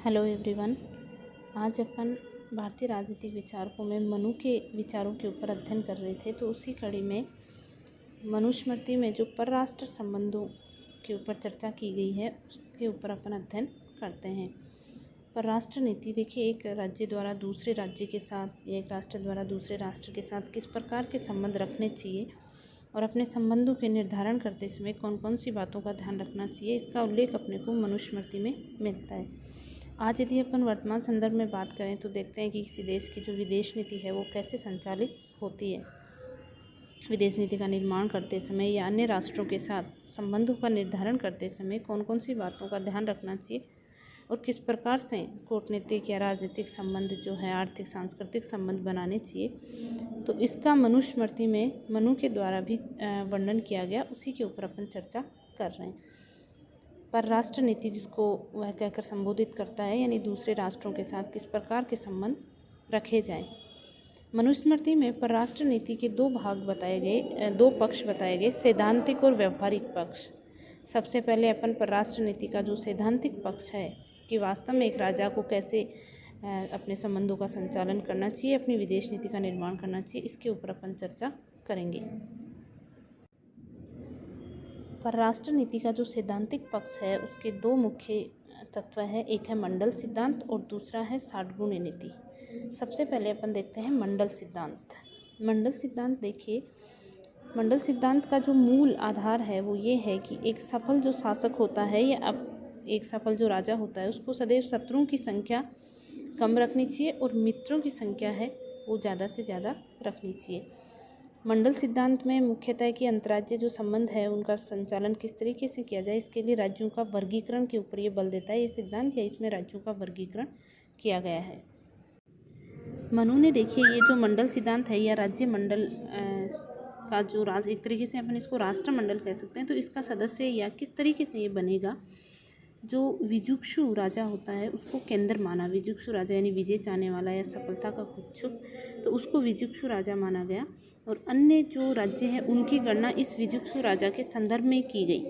Hello everyone. आज अपन भारतीय राजनीतिक विचारकों में मनु के विचारों के ऊपर अध्ययन कर रहे थे, तो उसी कड़ी में मनुस्मृति में जो परराष्ट्र संबंधों के ऊपर चर्चा की गई है उसके ऊपर अपन अध्ययन करते हैं। परराष्ट्र नीति देखिए, एक राज्य द्वारा दूसरे राज्य के साथ या एक राष्ट्र द्वारा दूसरे राष्ट्र के साथ किस प्रकार के संबंध रखने चाहिए और अपने संबंधों के निर्धारण करते समय कौन कौन सी बातों का ध्यान रखना चाहिए, इसका उल्लेख अपने को मनुस्मृति में मिलता है। आज यदि अपन वर्तमान संदर्भ में बात करें तो देखते हैं कि किसी देश की जो विदेश नीति है वो कैसे संचालित होती है। विदेश नीति का निर्माण करते समय या अन्य राष्ट्रों के साथ संबंधों का निर्धारण करते समय कौन कौन सी बातों का ध्यान रखना चाहिए और किस प्रकार से कूटनीतिक या राजनीतिक संबंध जो है, आर्थिक सांस्कृतिक संबंध बनाने चाहिए, तो इसका मनुस्मृति में मनु के द्वारा भी वर्णन किया गया। उसी के ऊपर अपन चर्चा कर रहे हैं। परराष्ट्र नीति जिसको वह कहकर संबोधित करता है, यानी दूसरे राष्ट्रों के साथ किस प्रकार के संबंध रखे जाएं। मनुस्मृति में परराष्ट्र नीति के दो पक्ष बताए गए, सैद्धांतिक और व्यवहारिक पक्ष। सबसे पहले अपन परराष्ट्र नीति का जो सैद्धांतिक पक्ष है कि वास्तव में एक राजा को कैसे अपने संबंधों का संचालन करना चाहिए, अपनी विदेश नीति का निर्माण करना चाहिए, इसके ऊपर अपन चर्चा करेंगे। परराष्ट्र नीति का जो सैद्धांतिक पक्ष है उसके दो मुख्य तत्व है, एक है मंडल सिद्धांत और दूसरा है षाटगुण्य नीति। सबसे पहले अपन देखते हैं मंडल सिद्धांत। मंडल सिद्धांत देखिए, मंडल सिद्धांत का जो मूल आधार है वो ये है कि एक सफल जो शासक होता है या अब एक सफल जो राजा होता है उसको सदैव शत्रुओं की संख्या कम रखनी चाहिए और मित्रों की संख्या है वो ज़्यादा से ज़्यादा रखनी चाहिए। मंडल सिद्धांत में मुख्यतः कि अंतर्राज्यीय जो संबंध है उनका संचालन किस तरीके से किया जाए, इसके लिए राज्यों का वर्गीकरण के ऊपर ये बल देता है ये सिद्धांत, या इसमें राज्यों का वर्गीकरण किया गया है। मनु ने देखिए ये जो मंडल सिद्धांत है या राज्य मंडल का जो एक तरीके से अपन इसको राष्ट्रमंडल कह सकते हैं, तो इसका सदस्य या किस तरीके से ये बनेगा, जो विजुक्षु राजा होता है उसको केंद्र माना। विजुक्षु राजा यानी विजय चाहने वाला या सफलता का इच्छुक, तो उसको विजुक्षु राजा माना गया और अन्य जो राज्य हैं उनकी गणना इस विजुक्षु राजा के संदर्भ में की गई।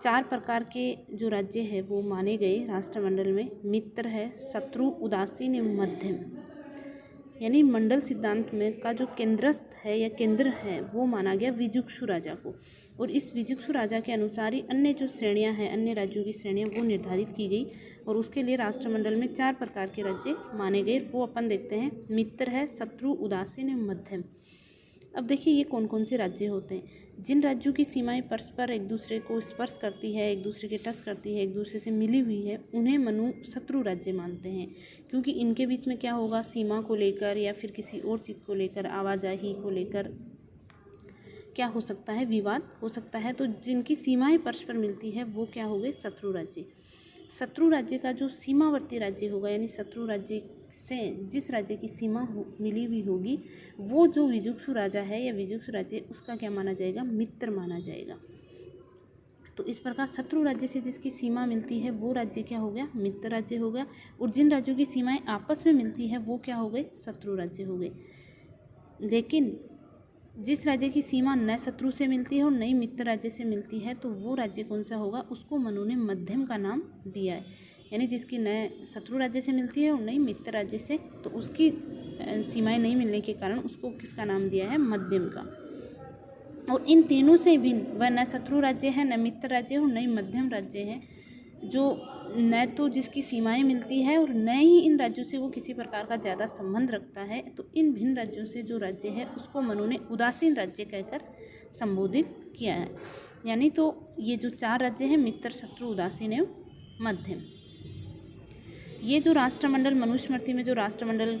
4 प्रकार के जो राज्य है वो माने गए राष्ट्रमंडल में। मित्र है, शत्रु, उदासीन एवं मध्यम। यानी मंडल सिद्धांत में का जो केंद्रस्थ है या केंद्र है वो माना गया विजुक्षु राजा को, और इस विजुक्षु राजा के अनुसार ही अन्य जो श्रेणियां हैं, अन्य राज्यों की श्रेणियां वो निर्धारित की गई और उसके लिए राष्ट्रमंडल में 4 प्रकार के राज्य माने गए। वो अपन देखते हैं, मित्र है, शत्रु, उदासीन एवं मध्यम। अब देखिए ये कौन कौन से राज्य होते हैं। जिन राज्यों की सीमाएं परस्पर एक दूसरे को स्पर्श करती है, एक दूसरे के टच करती है, एक दूसरे से मिली हुई है, उन्हें मनु शत्रु राज्य मानते हैं, क्योंकि इनके बीच में क्या होगा, सीमा को लेकर या फिर किसी और चीज़ को लेकर, आवाजाही को लेकर क्या हो सकता है, विवाद हो सकता है। तो जिनकी सीमाएं परस्पर मिलती है वो क्या हो गए, शत्रु राज्य। शत्रु राज्य का जो सीमावर्ती राज्य होगा, यानी शत्रु राज्य से जिस राज्य की सीमा मिली हुई होगी, वो जो विजुक्षु राजा है या विजुक्षु राज्य, उसका क्या माना जाएगा, मित्र माना जाएगा। तो इस प्रकार शत्रु राज्य से जिसकी सीमा मिलती है वो राज्य क्या हो गया, मित्र राज्य हो गया, और जिन राज्यों की सीमाएं आपस में मिलती है वो क्या हो गए, शत्रु राज्य हो गए। लेकिन जिस राज्य की सीमा न शत्रु से मिलती है और नई मित्र राज्य से मिलती है, तो वो राज्य कौन सा होगा, उसको मनु ने मध्यम का नाम दिया है। यानी जिसकी नए शत्रु राज्य से मिलती है और नई मित्र राज्य से, तो उसकी सीमाएं नहीं मिलने के कारण उसको किसका नाम दिया है, मध्यम का। और इन तीनों से भिन्न वह न शत्रु राज्य है, न मित्र राज्य और नई मध्यम राज्य है, जो न तो जिसकी सीमाएं मिलती है और न ही इन राज्यों से वो किसी प्रकार का ज़्यादा संबंध रखता है। तो इन भिन्न राज्यों से जो राज्य है उसको मनु ने उदासीन राज्य कहकर संबोधित किया है। यानी तो ये जो 4 राज्य हैं, मित्र, शत्रु, उदासीन एवं मध्यम, ये जो राष्ट्रमंडल मनुस्मृति में जो राष्ट्रमंडल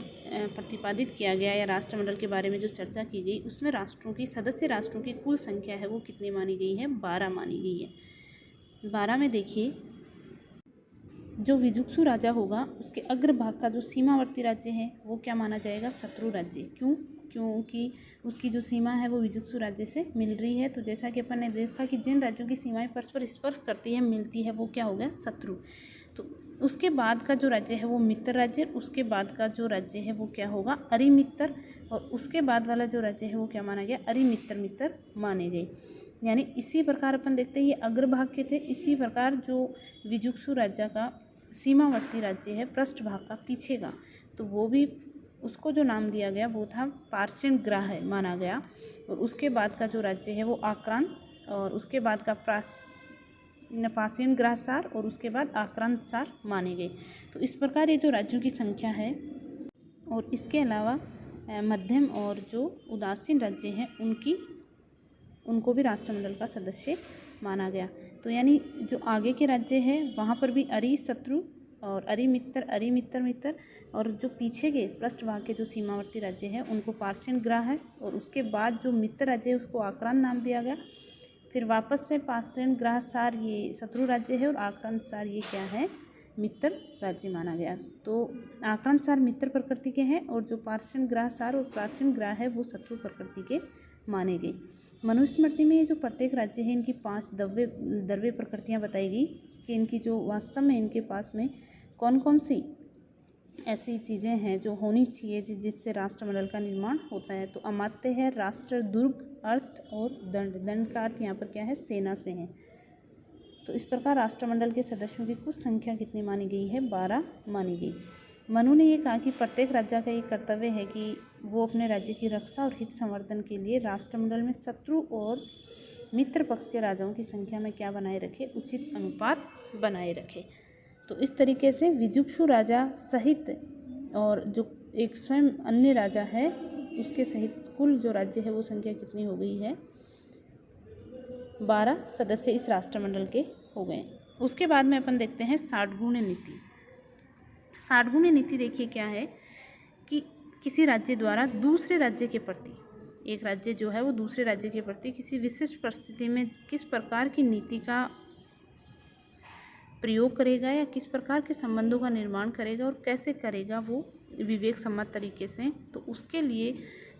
प्रतिपादित किया गया या राष्ट्रमंडल के बारे में जो चर्चा की गई, उसमें राष्ट्रों की सदस्य राष्ट्रों की कुल संख्या है वो कितनी मानी गई है, 12 मानी गई है। 12 में देखिए जो विजुक्षु राजा होगा उसके अग्रभाग का जो सीमावर्ती राज्य है वो क्या माना जाएगा, शत्रु राज्य। क्योंकि उसकी जो सीमा है वो विजुक्षु राज्य से मिल रही है। तो जैसा कि अपन ने देखा कि जिन राज्यों की सीमाएं परस्पर स्पर्श करती है, मिलती है, वो क्या हो गया, शत्रु। तो उसके बाद का जो राज्य है वो मित्र राज्य, उसके बाद का जो राज्य है वो क्या होगा, अरिमित्र, और उसके बाद वाला जो राज्य है वो क्या माना गया, अरिमित्र मित्र माने गए। यानी इसी प्रकार अपन देखते हैं ये अग्रभाग के थे। इसी प्रकार जो विजुक्षु राज्य का सीमावर्ती राज्य है पृष्ठभाग का पीछे का, तो वो भी उसको जो नाम दिया गया वो था पार्शियन ग्राह माना गया। और उसके बाद का जो राज्य है वो आक्रांत, और उसके बाद का पार्शियन ग्राहसार, और उसके बाद आक्रांतसार माने गए। तो इस प्रकार ये जो राज्यों की संख्या है, और इसके अलावा मध्यम और जो उदासीन राज्य हैं उनको भी राष्ट्रमंडल का सदस्य माना गया। तो यानी जो आगे के राज्य हैं वहाँ पर भी अरि शत्रु और अरि मित्र मित्र, और जो पीछे के पृष्ठभाग के जो सीमावर्ती राज्य हैं उनको पार्शियन ग्राह है, और उसके बाद जो मित्र राज्य है उसको आक्रांत नाम दिया गया। फिर वापस से पार्शियन ग्राहसार ये शत्रु राज्य है, और आक्रांतसार ये क्या है, मित्र राज्य माना गया। तो आक्रांतसार मित्र प्रकृति के हैं, और जो पार्शियन ग्राहसार और पार्शियन ग्राह है वो शत्रु प्रकृति के माने गए। मनुस्मृति में ये जो प्रत्येक राज्य है इनकी 5 द्रव्य प्रकृतियाँ बताई गई कि इनकी जो वास्तव में इनके पास में कौन कौन सी ऐसी चीज़ें हैं जो होनी चाहिए जिससे राष्ट्रमंडल का निर्माण होता है। तो अमात्य है, राष्ट्र, दुर्ग, अर्थ और दंड। दंड का अर्थ यहाँ पर क्या है, सेना से है। तो इस प्रकार राष्ट्रमंडल के सदस्यों की कुछ संख्या कितनी मानी गई है, 12 मानी गई। मनु ने ये कहा कि प्रत्येक राज्य का ये कर्तव्य है कि वो अपने राज्य की रक्षा और हित संवर्धन के लिए राष्ट्रमंडल में शत्रु और मित्र पक्ष के राजाओं की संख्या में क्या बनाए रखे, उचित अनुपात बनाए रखे। तो इस तरीके से विजुक्षु राजा सहित और जो एक स्वयं अन्य राजा है उसके सहित कुल जो राज्य है वो संख्या कितनी हो गई है, 12 सदस्य इस राष्ट्रमंडल के हो गए। उसके बाद में अपन देखते हैं 60 गुण नीति। 60 गुण नीति देखिए क्या है कि किसी राज्य द्वारा दूसरे राज्य के प्रति, एक राज्य जो है वो दूसरे राज्य के प्रति किसी विशिष्ट परिस्थिति में किस प्रकार की नीति का प्रयोग करेगा या किस प्रकार के संबंधों का निर्माण करेगा और कैसे करेगा वो विवेक सम्मत तरीके से। तो उसके लिए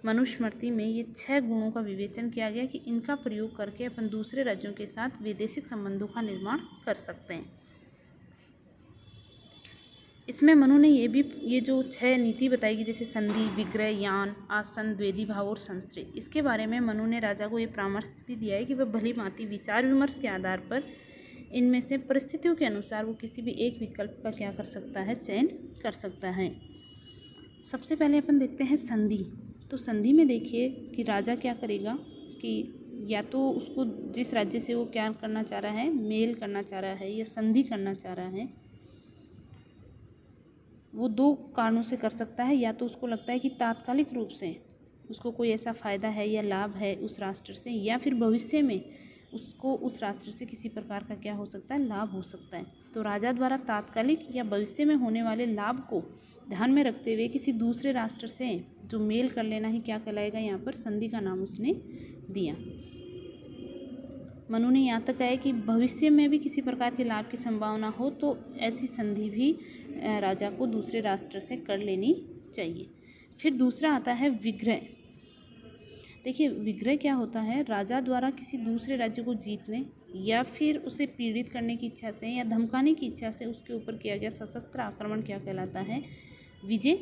मनुस्मृति में ये 6 गुणों का विवेचन किया गया कि इनका प्रयोग करके अपन दूसरे राज्यों के साथ वैदेशिक संबंधों का निर्माण कर सकते हैं। इसमें मनु ने ये जो 6 नीति बताएगी, जैसे संधि, विग्रह, यान, आसन, द्वेदी भाव और संश्रय, इसके बारे में मनु ने राजा को ये परामर्श भी दिया है कि वह भली भांति विचार विमर्श के आधार पर इनमें से परिस्थितियों के अनुसार वो किसी भी एक विकल्प का क्या कर सकता है, चयन कर सकता है। सबसे पहले अपन देखते हैं संधि। तो संधि में देखिए कि राजा क्या करेगा कि या तो उसको जिस राज्य से वो क्या करना चाह रहा है, मेल करना चाह रहा है या संधि करना चाह रहा है, वो 2 कारणों से कर सकता है। या तो उसको लगता है कि तात्कालिक रूप से उसको कोई ऐसा फ़ायदा है या लाभ है उस राष्ट्र से, या फिर भविष्य में उसको उस राष्ट्र से किसी प्रकार का क्या हो सकता है, लाभ हो सकता है। तो राजा द्वारा तात्कालिक या भविष्य में होने वाले लाभ को ध्यान में रखते हुए किसी दूसरे राष्ट्र से जो मेल कर लेना ही क्या कहलाएगा, यहाँ पर संधि का नाम उसने दिया। मनु ने यहाँ तक कहा है कि भविष्य में भी किसी प्रकार के लाभ की संभावना हो तो ऐसी संधि भी राजा को दूसरे राष्ट्र से कर लेनी चाहिए। फिर दूसरा आता है विग्रह। देखिए विग्रह क्या होता है, राजा द्वारा किसी दूसरे राज्य को जीतने या फिर उसे पीड़ित करने की इच्छा से या धमकाने की इच्छा से उसके ऊपर किया गया सशस्त्र आक्रमण क्या कहलाता है, विजय,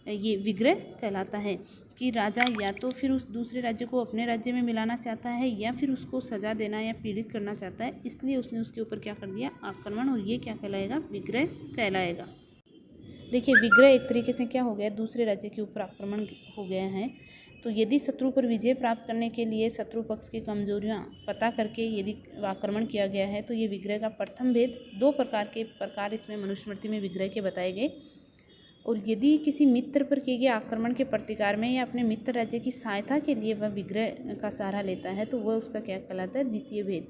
ये विग्रह कहलाता है। कि राजा या तो फिर उस दूसरे राज्य को अपने राज्य में मिलाना चाहता है या फिर उसको सजा देना या पीड़ित करना चाहता है, इसलिए उसने उसके ऊपर क्या कर दिया, आक्रमण, और ये क्या कहलाएगा, विग्रह कहलाएगा। देखिए विग्रह एक तरीके से क्या हो गया, दूसरे राज्य के ऊपर आक्रमण हो गया है। तो यदि शत्रु पर विजय प्राप्त करने के लिए शत्रु पक्ष की कमजोरियां पता करके यदि आक्रमण किया गया है तो ये विग्रह का प्रथम भेद। 2 प्रकार इसमें मनुस्मृति में विग्रह के बताए गए। और यदि किसी मित्र पर किए गए आक्रमण के प्रतिकार में या अपने मित्र राज्य की सहायता के लिए वह विग्रह का सहारा लेता है तो वह उसका क्या कहलाता है, द्वितीय भेद।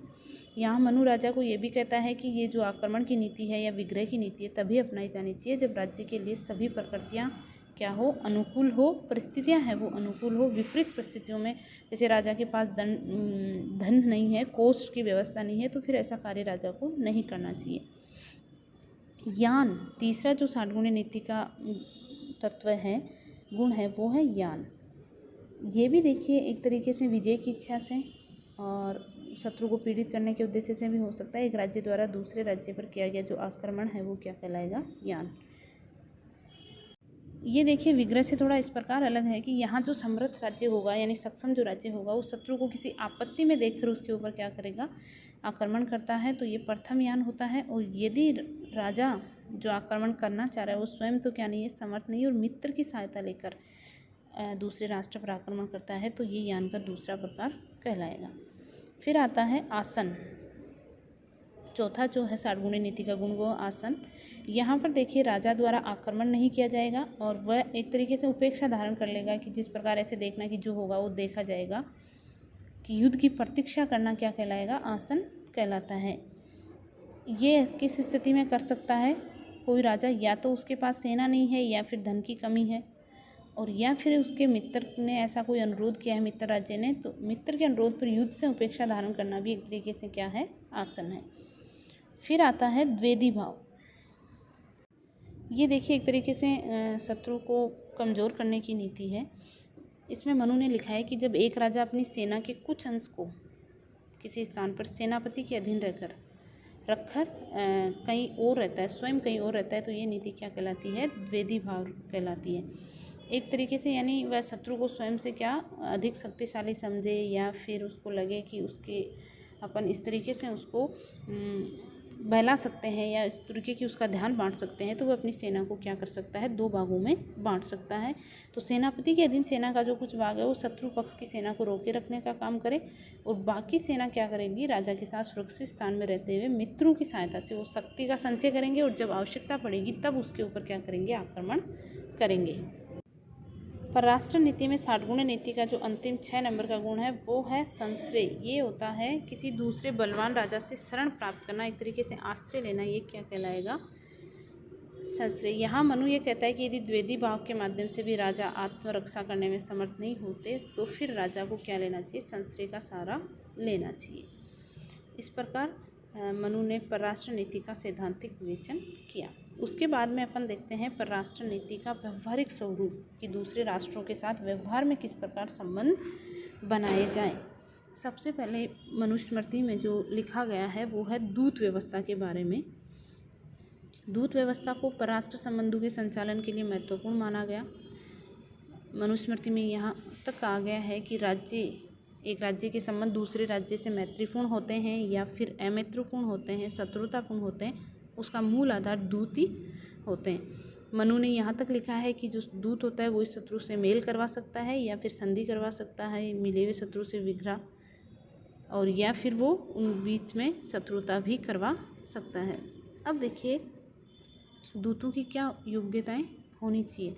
यहाँ मनु राजा को ये भी कहता है कि ये जो आक्रमण की नीति है या विग्रह की नीति है तभी अपनाई जानी चाहिए जब राज्य के लिए सभी प्रकृतियाँ क्या हो, अनुकूल हो, परिस्थितियाँ हैं वो अनुकूल हो। विपरीत परिस्थितियों में जैसे राजा के पास धन नहीं है, कोष की व्यवस्था नहीं है, तो फिर ऐसा कार्य राजा को नहीं करना चाहिए। यान, तीसरा जो 60 गुण नीति का तत्व है, गुण है, वो है यान। ये भी देखिए एक तरीके से विजय की इच्छा से और शत्रु को पीड़ित करने के उद्देश्य से भी हो सकता है। एक राज्य द्वारा दूसरे राज्य पर किया गया जो आक्रमण है वो क्या कहलाएगा, यान। ये देखिए विग्रह से थोड़ा इस प्रकार अलग है कि यहाँ जो समृद्ध राज्य होगा यानी सक्षम जो राज्य होगा वो शत्रु को किसी आपत्ति में देखकर उसके ऊपर क्या करेगा, आक्रमण करता है, तो ये प्रथम यान होता है। और यदि राजा जो आक्रमण करना चाह रहा है वो स्वयं तो क्या नहीं है, समर्थ नहीं, और मित्र की सहायता लेकर दूसरे राष्ट्र पर आक्रमण करता है, तो ये यान का दूसरा प्रकार कहलाएगा। फिर आता है आसन। चौथा जो है 60 गुणी नीति का गुण वो आसन। यहाँ पर देखिए राजा द्वारा आक्रमण नहीं किया जाएगा और वह एक तरीके से उपेक्षा धारण कर लेगा कि जिस प्रकार ऐसे देखना कि जो होगा वो देखा जाएगा, कि युद्ध की प्रतीक्षा करना क्या कहलाएगा, आसन कहलाता है। ये किस स्थिति में कर सकता है कोई राजा, या तो उसके पास सेना नहीं है या फिर धन की कमी है, और या फिर उसके मित्र ने ऐसा कोई अनुरोध किया है, मित्र राज्य ने, तो मित्र के अनुरोध पर युद्ध से उपेक्षा धारण करना भी एक तरीके से क्या है, आसन है। फिर आता है द्वेदी भाव। ये देखिए एक तरीके से शत्रु को कमज़ोर करने की नीति है। इसमें मनु ने लिखा है कि जब एक राजा अपनी सेना के कुछ अंश को किसी स्थान पर सेनापति के अधीन रखकर कहीं और रहता है, स्वयं कहीं और रहता है, तो ये नीति क्या कहलाती है, द्वेदी भाव कहलाती है। एक तरीके से यानी वह शत्रु को स्वयं से क्या अधिक शक्तिशाली समझे, या फिर उसको लगे कि उसके अपन इस तरीके से उसको बहला सकते हैं या इस तरीके की उसका ध्यान बांट सकते हैं, तो वह अपनी सेना को क्या कर सकता है, 2 भागों में बांट सकता है। तो सेनापति के अधीन सेना का जो कुछ भाग है वो शत्रु पक्ष की सेना को रोके रखने का काम करे, और बाकी सेना क्या करेगी, राजा के साथ सुरक्षित स्थान में रहते हुए मित्रों की सहायता से वो शक्ति का संचय करेंगे, और जब आवश्यकता पड़ेगी तब उसके ऊपर क्या करेंगे, आक्रमण करेंगे। परराष्ट्र नीति में 60 गुण नीति का जो अंतिम 6 नंबर का गुण है वो है संश्रय। ये होता है किसी दूसरे बलवान राजा से शरण प्राप्त करना, एक तरीके से आश्रय लेना, ये क्या कहलाएगा, संश्रय। यहाँ मनु ये कहता है कि यदि द्वेदी भाव के माध्यम से भी राजा आत्मरक्षा करने में समर्थ नहीं होते तो फिर राजा को क्या लेना चाहिए, संश्रय का सहारा लेना चाहिए। इस प्रकार मनु ने परराष्ट्र नीति का सैद्धांतिक विवेचन किया। उसके बाद में अपन देखते हैं परराष्ट्र नीति का व्यवहारिक स्वरूप, कि दूसरे राष्ट्रों के साथ व्यवहार में किस प्रकार संबंध बनाए जाएं। सबसे पहले मनुस्मृति में जो लिखा गया है वो है दूत व्यवस्था के बारे में। दूत व्यवस्था को परराष्ट्र संबंधों के संचालन के लिए महत्वपूर्ण माना गया। मनुस्मृति में यहाँ तक कहा गया है कि एक राज्य के संबंध दूसरे राज्य से मैत्रीपूर्ण होते हैं या फिर अमैत्रीपूर्ण होते हैं, शत्रुतापूर्ण होते हैं, उसका मूल आधार दूत ही होते हैं। मनु ने यहाँ तक लिखा है कि जो दूत होता है वो इस शत्रु से मेल करवा सकता है या फिर संधि करवा सकता है, मिले हुए शत्रु से विग्रह, और या फिर वो उन बीच में शत्रुता भी करवा सकता है। अब देखिए दूतों की क्या योग्यताएं होनी चाहिए।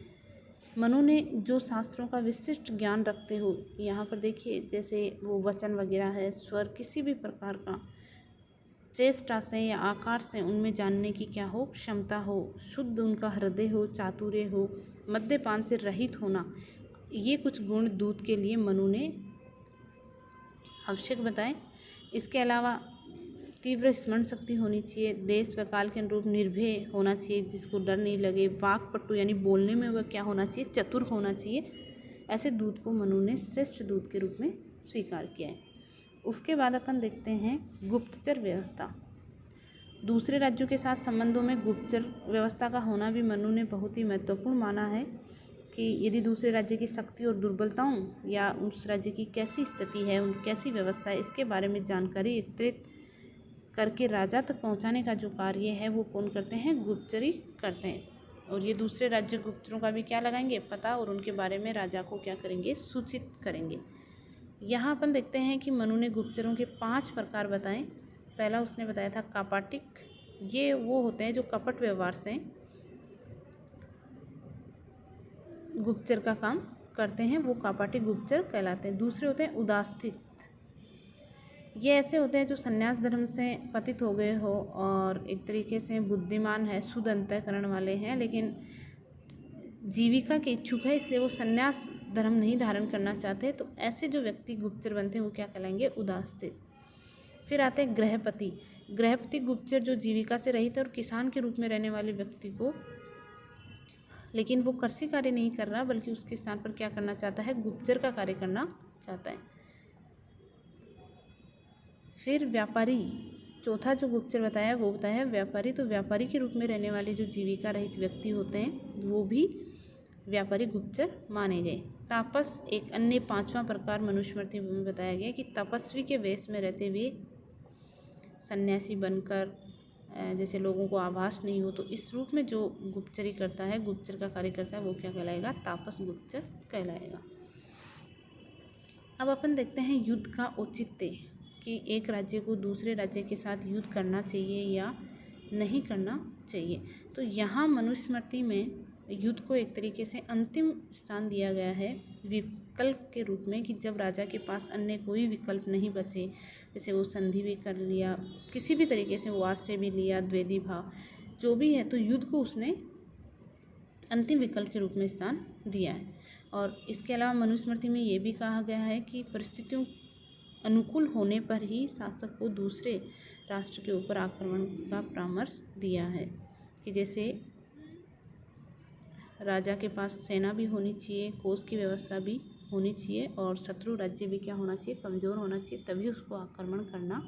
मनु ने जो शास्त्रों का विशिष्ट ज्ञान रखते हो, यहाँ पर देखिए जैसे वो वचन वगैरह है, स्वर किसी भी प्रकार का चेष्टा से या आकार से उनमें जानने की क्या हो, क्षमता हो, शुद्ध उनका हृदय हो, चातुर्य हो, मद्यपान से रहित होना, ये कुछ गुण दूत के लिए मनु ने आवश्यक बताए। इसके अलावा तीव्र स्मरण शक्ति होनी चाहिए, देश व काल के अनुरूप निर्भय होना चाहिए, जिसको डर नहीं लगे, वाक्पटु यानी बोलने में वह क्या होना चाहिए, चतुर होना चाहिए। ऐसे दूत को मनु ने श्रेष्ठ दूत के रूप में स्वीकार किया है। उसके बाद अपन देखते हैं गुप्तचर व्यवस्था। दूसरे राज्यों के साथ संबंधों में गुप्तचर व्यवस्था का होना भी मनु ने बहुत ही महत्वपूर्ण माना है, कि यदि दूसरे राज्य की शक्ति और दुर्बलताओं या उस राज्य की कैसी स्थिति है, उन कैसी व्यवस्था है, इसके बारे में जानकारी एकत्रित करके राजा तक पहुंचाने का जो कार्य है वो कौन करते हैं, गुप्तचरी करते हैं। और ये दूसरे राज्य गुप्तचरों का भी क्या लगाएंगे, पता, और उनके बारे में राजा को क्या करेंगे, सूचित करेंगे। यहाँ अपन देखते हैं कि मनु ने गुप्तचरों के 5 प्रकार बताए। पहला उसने बताया था कापाटिक, ये वो होते हैं जो कपट व्यवहार से गुप्तचर का काम करते हैं, वो कापाटिक गुप्तचर कहलाते हैं। दूसरे होते हैं उदास्थित, ये ऐसे होते हैं जो संन्यास धर्म से पतित हो गए हो और एक तरीके से बुद्धिमान है, शुद्ध अंतःकरण वाले हैं, लेकिन जीविका के इच्छुक है, इसलिए वो संन्यास धर्म नहीं धारण करना चाहते, तो ऐसे जो व्यक्ति गुप्तचर बनते हैं वो क्या कहलाएंगे, उदास्थित। फिर आते हैं गृहपति। गृहपति गुप्तचर जो जीविका से रहित है और किसान के रूप में रहने वाले व्यक्ति को, लेकिन वो कृषि कार्य नहीं कर रहा बल्कि उसके स्थान पर क्या करना चाहता है, गुप्तचर का कार्य करना चाहता है। फिर व्यापारी, चौथा जो गुप्तचर बताया वो बताया व्यापारी। तो व्यापारी के रूप में रहने वाले जो जीविका रहित व्यक्ति होते हैं वो भी व्यापारी गुप्तचर माने गए। तापस, एक अन्य 5वां प्रकार मनुस्मृति में बताया गया कि तपस्वी के वेश में रहते हुए, सन्यासी बनकर जैसे लोगों को आभास नहीं हो, तो इस रूप में जो गुप्तचरी करता है, गुप्तचर का कार्य करता है, वो क्या कहलाएगा? तापस गुप्तचर कहलाएगा। अब अपन देखते हैं युद्ध का औचित्य, कि एक राज्य को दूसरे राज्य के साथ युद्ध करना चाहिए या नहीं करना चाहिए। तो यहाँ मनुस्मृति में युद्ध को एक तरीके से अंतिम स्थान दिया गया है विकल्प के रूप में, कि जब राजा के पास अन्य कोई विकल्प नहीं बचे, जैसे वो संधि भी कर लिया, किसी भी तरीके से वो आश्रय भी लिया, द्वैधी भाव जो भी है, तो युद्ध को उसने अंतिम विकल्प के रूप में स्थान दिया है। और इसके अलावा मनुस्मृति में ये भी कहा गया है कि परिस्थितियों अनुकूल होने पर ही शासक को दूसरे राष्ट्र के ऊपर आक्रमण का परामर्श दिया है, कि जैसे राजा के पास सेना भी होनी चाहिए, कोष की व्यवस्था भी होनी चाहिए, और शत्रु राज्य भी क्या होना चाहिए? कमज़ोर होना चाहिए, तभी उसको आक्रमण करना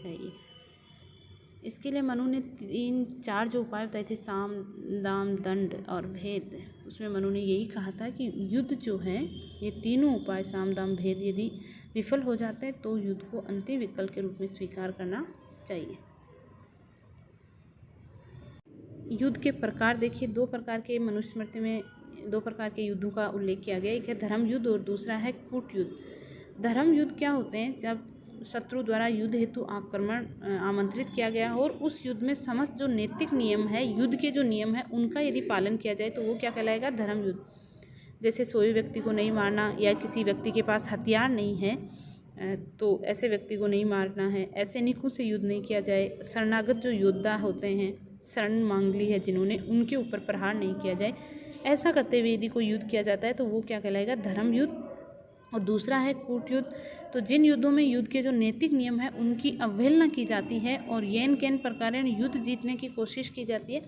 चाहिए। इसके लिए मनु ने 3-4 जो उपाय बताए थे, साम, दाम, दंड और भेद, उसमें मनु ने यही कहा था कि युद्ध जो है, ये तीनों उपाय साम, दाम, भेद यदि विफल हो जाते हैं तो युद्ध को अंतिम विकल्प के रूप में स्वीकार करना चाहिए। युद्ध के प्रकार देखिए, 2 प्रकार के मनुस्मृति में 2 प्रकार के युद्धों का उल्लेख किया गया। एक है धर्म युद्ध और दूसरा है कूट युद्ध। धर्म युद्ध क्या होते हैं? जब शत्रु द्वारा युद्ध हेतु आक्रमण आमंत्रित किया गया हो और उस युद्ध में समस्त जो नैतिक नियम है, युद्ध के जो नियम है, उनका यदि पालन किया जाए तो वो क्या कहलाएगा? धर्म युद्ध। जैसे सोए व्यक्ति को नहीं मारना, या किसी व्यक्ति के पास हथियार नहीं है तो ऐसे व्यक्ति को नहीं मारना है, ऐसे निकुल से युद्ध नहीं किया जाए, शरणागत जो योद्धा होते हैं, शरण मांग ली है जिन्होंने, उनके ऊपर प्रहार नहीं किया जाए, ऐसा करते हुए यदि कोई युद्ध किया जाता है तो वो क्या कहलाएगा? धर्म युद्ध। और दूसरा है कूट युद्ध। तो जिन युद्धों में युद्ध के जो नैतिक नियम है उनकी अवहेलना की जाती है और येन केन प्रकारेण युद्ध जीतने की कोशिश की जाती है,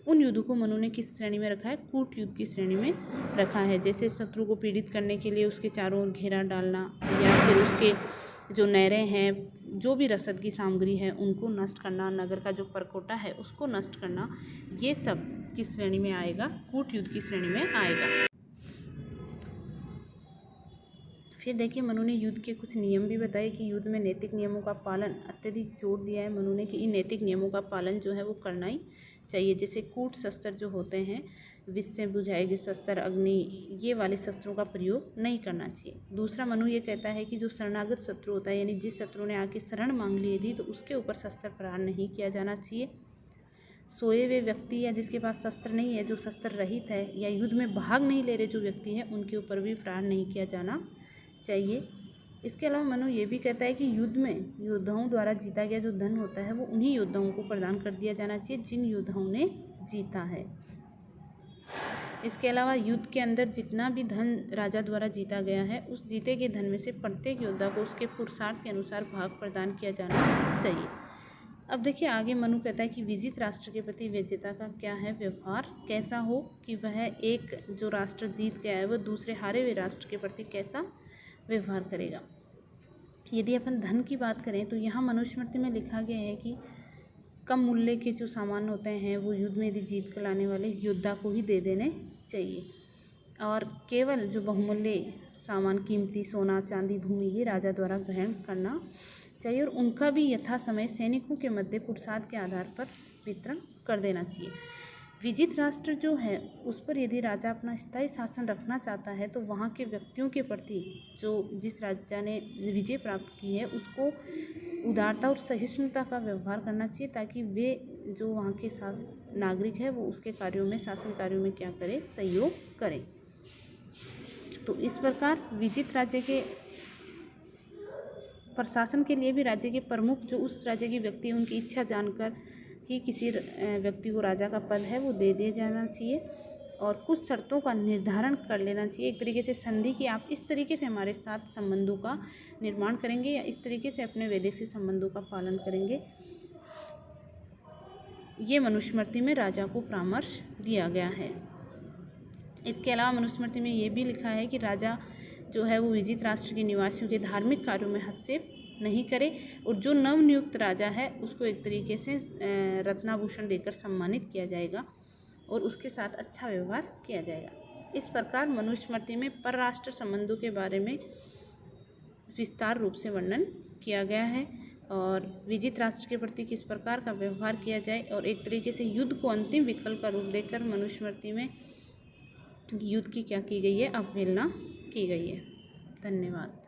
उन युद्धों को मनु ने किस श्रेणी में रखा है? कूट युद्ध की श्रेणी में रखा है। जैसे शत्रु को पीड़ित करने के लिए उसके चारों ओर घेरा डालना, या फिर उसके जो नहरें हैं, जो भी रसद की सामग्री है, उनको नष्ट करना, नगर का जो परकोटा है उसको नष्ट करना, ये सब किस श्रेणी में आएगा? कूट युद्ध की श्रेणी में आएगा। फिर देखिए, मनु ने युद्ध के कुछ नियम भी बताए कि युद्ध में नैतिक नियमों का पालन अत्यधिक जोर दिया है मनु ने, कि इन नैतिक नियमों का पालन जो है वो करना ही चाहिए। जैसे कूट शस्त्र जो होते हैं, विष से बुझाए गए शस्त्र, अग्नि, ये वाले शस्त्रों का प्रयोग नहीं करना चाहिए। दूसरा, मनु ये कहता है कि जो शरणागत शत्रु होता है, यानी जिस शत्रु ने आके शरण मांग ली थी, तो उसके ऊपर शस्त्र प्रहार नहीं किया जाना चाहिए। सोए हुए व्यक्ति या जिसके पास शस्त्र नहीं है, जो शस्त्र रहित है, या युद्ध में भाग नहीं ले रहे जो व्यक्ति है, उनके ऊपर भी प्रहार नहीं किया जाना चाहिए। इसके अलावा मनु ये भी कहता है कि युद्ध में योद्धाओं द्वारा जीता गया जो धन होता है वो उन्हीं योद्धाओं को प्रदान कर दिया जाना चाहिए जिन योद्धाओं ने जीता है। इसके अलावा युद्ध के अंदर जितना भी धन राजा द्वारा जीता गया है, उस जीते गए धन में से प्रत्येक योद्धा को उसके पुरुषार्थ के अनुसार भाग प्रदान किया जाना चाहिए। अब देखिए, आगे मनु कहता है कि विजित राष्ट्र के प्रति विजेता का क्या है व्यवहार, कैसा हो कि वह एक जो राष्ट्र जीत गया है वह दूसरे हारे हुए राष्ट्र के प्रति कैसा व्यवहार करेगा। यदि अपन धन की बात करें तो यहाँ मनुस्मृति में लिखा गया है कि कम मूल्य के जो सामान होते हैं वो युद्ध में यदि जीत कर लाने वाले योद्धा को ही दे देने चाहिए, और केवल जो बहुमूल्य सामान, कीमती सोना, चांदी, भूमि, ये राजा द्वारा ग्रहण करना चाहिए, और उनका भी यथा समय सैनिकों के मध्य पुरुषार्थ के आधार पर वितरण कर देना चाहिए। विजित राष्ट्र जो है उस पर यदि राजा अपना स्थायी शासन रखना चाहता है तो वहाँ के व्यक्तियों के प्रति, जो जिस राजा ने विजय प्राप्त की है, उसको उदारता और सहिष्णुता का व्यवहार करना चाहिए, ताकि वे जो वहाँ के साथ नागरिक है वो उसके कार्यों में, शासन कार्यों में क्या करें? सहयोग करें। तो इस प्रकार विजित राज्य के प्रशासन के लिए भी राज्य के प्रमुख जो उस राज्य के व्यक्ति हैं, उनकी इच्छा जानकर ही किसी व्यक्ति को राजा का पद है वो दे दिया जाना चाहिए, और कुछ शर्तों का निर्धारण कर लेना चाहिए। एक तरीके से संधि की, आप इस तरीके से हमारे साथ संबंधों का निर्माण करेंगे या इस तरीके से अपने वैदेशिक संबंधों का पालन करेंगे। ये मनुस्मृति में राजा को परामर्श दिया गया है। इसके अलावा मनुस्मृति में ये भी लिखा है कि राजा जो है वो विजित राष्ट्र के निवासियों के धार्मिक कार्यों में हस्तक्षेप नहीं करे, और जो नवनियुक्त राजा है उसको एक तरीके से रत्नाभूषण देकर सम्मानित किया जाएगा और उसके साथ अच्छा व्यवहार किया जाएगा। इस प्रकार मनुस्मृति में परराष्ट्र संबंधों के बारे में विस्तार रूप से वर्णन किया गया है। और विजित राष्ट्र के प्रति किस प्रकार का व्यवहार किया जाए, और एक तरीके से युद्ध को अंतिम विकल्प का रूप देकर मनुस्मृति में युद्ध की क्या की गई है, अवहेलना की गई है। धन्यवाद।